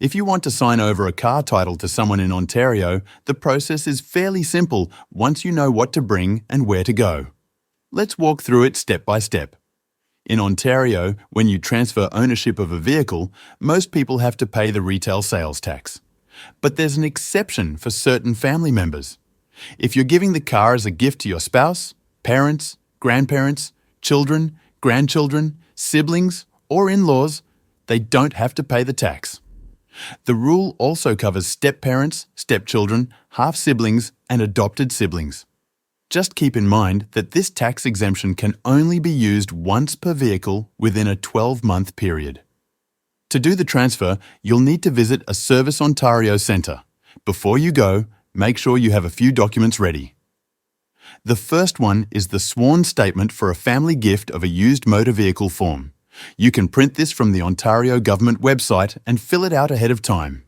If you want to sign over a car title to someone in Ontario, the process is fairly simple once you know what to bring and where to go. Let's walk through it step by step. In Ontario, when you transfer ownership of a vehicle, most people have to pay the retail sales tax. But there's an exception for certain family members. If you're giving the car as a gift to your spouse, parents, grandparents, children, grandchildren, siblings, or in-laws, they don't have to pay the tax. The rule also covers step-parents, stepchildren, half-siblings, and adopted siblings. Just keep in mind that this tax exemption can only be used once per vehicle within a 12-month period. To do the transfer, you'll need to visit a Service Ontario centre. Before you go, make sure you have a few documents ready. The first one is the sworn statement for a family gift of a used motor vehicle form. You can print this from the Ontario Government website and fill it out ahead of time.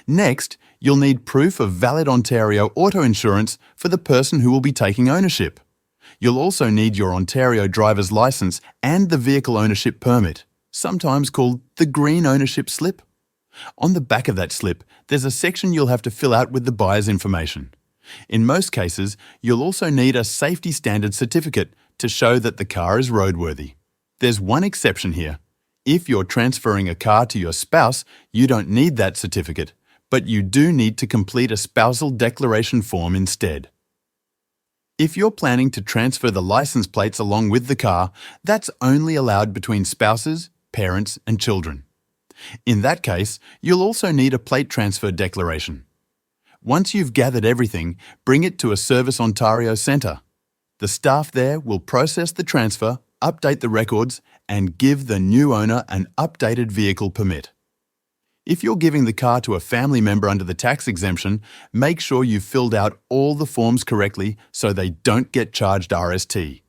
Next, you'll need proof of valid Ontario auto insurance for the person who will be taking ownership. You'll also need your Ontario driver's licence and the vehicle ownership permit, sometimes called the green ownership slip. On the back of that slip, there's a section you'll have to fill out with the buyer's information. In most cases, you'll also need a safety standard certificate to show that the car is roadworthy. There's one exception here. If you're transferring a car to your spouse, you don't need that certificate, but you do need to complete a spousal declaration form instead. If you're planning to transfer the license plates along with the car, that's only allowed between spouses, parents, and children. In that case, you'll also need a plate transfer declaration. Once you've gathered everything, bring it to a Service Ontario centre. The staff there will process the transfer, update the records, and give the new owner an updated vehicle permit. If you're giving the car to a family member under the tax exemption, make sure you've filled out all the forms correctly so they don't get charged RST.